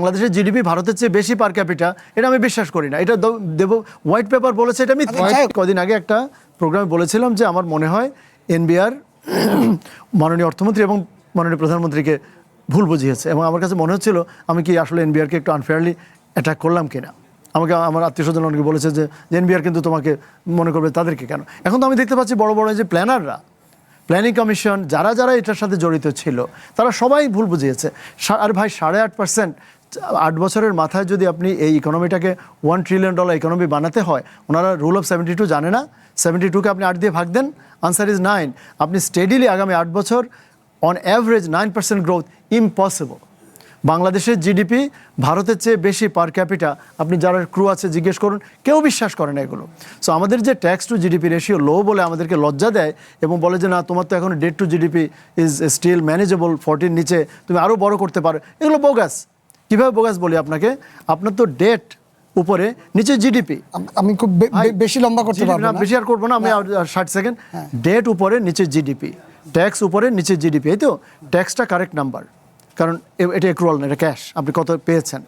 বাংলাদেশের জিডিপি ভারতের চেয়ে বেশি পার ক্যাপিটা, এটা আমি বিশ্বাস করি না। এটা দেব হোয়াইট পেপার বলেছে, এটা মিথ্যা। কদিন আগে একটা প্রোগ্রামে বলেছিলাম যে আমার মনে হয় এনবিআর মাননীয় অর্থমন্ত্রী এবং মাননীয় প্রধানমন্ত্রীকে ভুল বুঝিয়েছে, এবং আমার কাছে মনে হচ্ছিল আমি কি আসলে এনবিআরকে একটু আনফেয়ারলি অ্যাটাক করলাম কিনা। আমাকে আমার আত্মীয় স্বজন অনেকে বলেছে যে এনবিআর কিন্তু তোমাকে মনে করবে, তাদেরকে কেন। এখন তো আমি দেখতে পাচ্ছি বড় বড় যে প্ল্যানাররা, প্ল্যানিং কমিশন, যারা যারা এটার সাথে জড়িত ছিল, তারা সবাই ভুল বুঝিয়েছে। আর ভাই 8.5%, 8 বছরের মাথায় যদি আপনি এই ইকোনমিটাকে $1 ট্রিলিয়ন ইকোনমি বানাতে হয়, ওনারা রুল অফ 72 জানে না? 72কে আপনি 8 দিয়ে ভাগ দেন, আনসার ইজ 9। আপনি স্টেডিলি আগামী 8 বছর অন অ্যাভারেজ 9% গ্রোথ ইম্পসিবল। বাংলাদেশের জিডিপি ভারতের চেয়ে বেশি পার ক্যাপিটা, আপনি যারা ক্রু আছে জিজ্ঞেস করুন, কেউ বিশ্বাস করে না এগুলো। সো আমাদের যে ট্যাক্স টু জিডিপি রেশিও লো বলে আমাদেরকে লজ্জা দেয় এবং বলে যে না, তোমার তো এখন debt to GDP is still manageable, 40 নিচে, তুমি আরও বড় করতে পারো, এগুলো বোগাস। কীভাবে বোগাস বলি আপনাকে? আপনার তো ডেট উপরে, নিচে জিডিপি। আমি খুব বেশি লম্বা করতে পারবো না, বেশি আর করবো না আমি, 60 সেকেন্ড। ডেট উপরে, নিচে জিডিপি, ট্যাক্স উপরে, নিচে জিডিপি, এই তো ট্যাক্সটা কারেক্ট নাম্বার, কারণ এটা অ্যাক্রুয়াল না, এটা ক্যাশ, আপনি কত পেয়েছেন।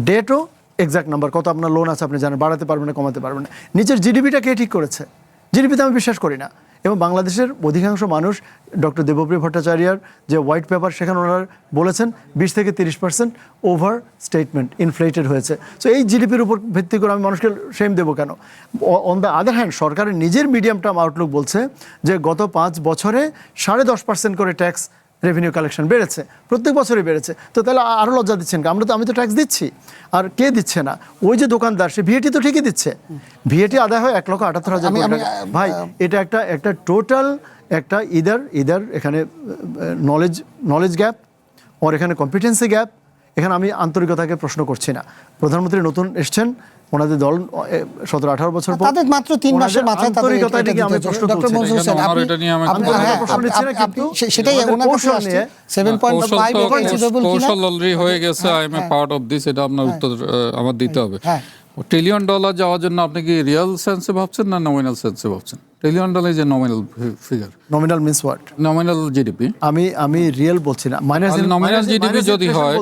ডেটও এক্সাক্ট নাম্বার, কত আপনার লোন আছে আপনি জানেন, বাড়াতে পারবেন না, কমাতে পারবেন না। নিচের জিডিপিটা কে ঠিক করেছে? জিডিপিতে আমি বিশ্বাস করি না। এবং বাংলাদেশের অধিকাংশ মানুষ, ডক্টর দেবপ্রিয় ভট্টাচার্যার যে হোয়াইট পেপার, সেখানে ওনারা বলেছেন 20 থেকে 30% ওভার স্টেটমেন্ট, ইনফ্লেটেড হয়েছে। সো এই জিডিপির উপর ভিত্তি করে আমি মানুষকে সেম দেবো কেন? অন দ্য আদার হ্যান্ড সরকারের নিজের মিডিয়াম টার্ম আউটলুক বলছে যে গত 5 বছরে 10.5% করে ট্যাক্স রেভিনিউ কালেকশন বেড়েছে, প্রত্যেক বছরই বেড়েছে। তো তাহলে আরও লজ্জা দিচ্ছেন? আমি তো ট্যাক্স দিচ্ছি, আর কে দিচ্ছে না? ওই যে দোকানদার, সে ভিএটি তো ঠিকই দিচ্ছে। ভিএটি আদায় হয় 1,78,000 টাকা। ভাই এটা একটা টোটাল একটা ইদার এখানে নলেজ গ্যাপ, ওর এখানে কম্পিটেন্সি গ্যাপ। এখানে আমি আন্তরিকতাকে প্রশ্ন করছি না। প্রধানমন্ত্রী নতুন এসছেন, ওনাদের দল 17-18 বছর পর, তাদের মাত্র 3 মাসের মাথায় আন্তরিকতাটাকে আমি প্রশ্ন করছি না। সেটাই ওনার কাছে আসছে 7.5 কৌশল অলরেডি হয়ে গেছে। I M A part of this, এটা আপনার উত্তর আমার দিতে হবে। $1 ট্রিলিয়ন যাওয়ার জন্য আপনি কি রিয়েল সেন্সে ভাবছেন না নমিনাল সেন্সে ভাবছেন? $1 trillion is a nominal figure. Nominal means what? Nominal GDP. আমি রিয়েল বলছি না, নমিনাল জিডিপি যদি হয়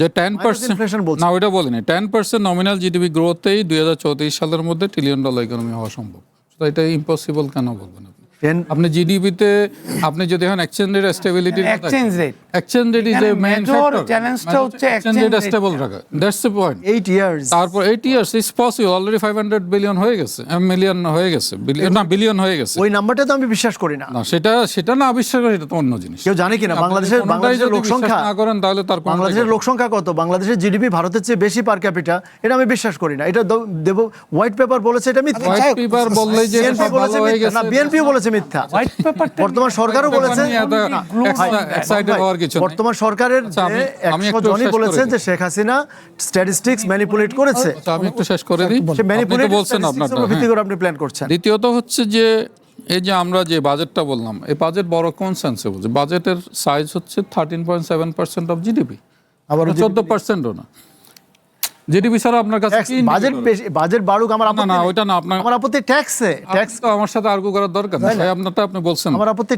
যে 10%, না ওইটা বলিনি, 10% নমিনাল জিডিপি গ্রোথেই 2034 সালের মধ্যে $1 ট্রিলিয়ন ইকোনমি হওয়া সম্ভব। তো এটা ইম্পসিবল কেন বলবেন আপনি? আপনি জিডিপিতে আপনি যদি এখন exchange rate stability, exchange rate is a main factor. চ্যালেঞ্জটা হচ্ছে এক্সচেঞ্জ রেট স্টেবল রাখা, দ্যাটস দ্য পয়েন্ট। 8 ইয়ার্স, তারপর 8 years is possible. Already 500 billion হয়ে গেছে, মিলিয়ন হয়ে গেছে, বিলিয়ন হয়ে গেছে। ওই নাম্বারটা তো আমি বিশ্বাস করি না। না সেটা না আবিষ্কার করে, এটা তো অন্য জিনিস। কেউ জানে কিনা বাংলাদেশের লোক সংখ্যা না করেন তাহলে তার বাংলাদেশের লোক সংখ্যা কত? বাংলাদেশের জিডিপি ভারতের চেয়ে বেশি পার ক্যাপিটা, এটা আমি বিশ্বাস করি না। এটা দেব হোয়াইট পেপার বলেছে, এটা মিথ্যা। হোয়াইট পেপার বললেই যে ভালো হয়ে গেছে না, বিএনপিও বলেছে মিথ্যা, বর্তমান সরকারও বলেছে। বর্তমান সরকারের 100 জনই বলেছেন যে শেখ হাসিনা স্ট্যাটিস্টিক্স ম্যানিপুলেট করেছে। আমি একটু শেষ করে দিই। সে ম্যানিপুলেট বলছেন, আপনারটা ভিত্তি করে আপনি প্ল্যান করছেন। দ্বিতীয়ত হচ্ছে যে এই যে আমরা যে বাজেটটা বললাম, এই বাজেট বড় কোন সেন্সে বলছে? বাজেটের সাইজ হচ্ছে 13.7% অফ জিডিপি, আবার 14%ও না। জিডিপি ছাড়া আপনার কাছে বাজেট বাড়ুক, আমার আপত্তি না, ওইটা না, আমার আপত্তি ট্যাক্সে। ট্যাক্স তো আমার সাথে আর্গু করার দরকার নেই ভাই, আপনারটা আপনি বলছেন। আমার আপত্তি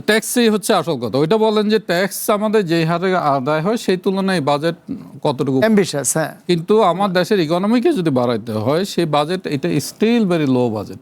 ট্যাক্সই হচ্ছে আসল কথা। ওইটা বলেন যে ট্যাক্স আমাদের যে হারে আদায় হয় সেই তুলনায় বাজেট কতটুকু অ্যাম্বিশাস। হ্যাঁ, কিন্তু আমার দেশের ইকোনমিকে যদি বাড়াইতে হয় সেই বাজেট, এটা স্টিল ভেরি লো বাজেট।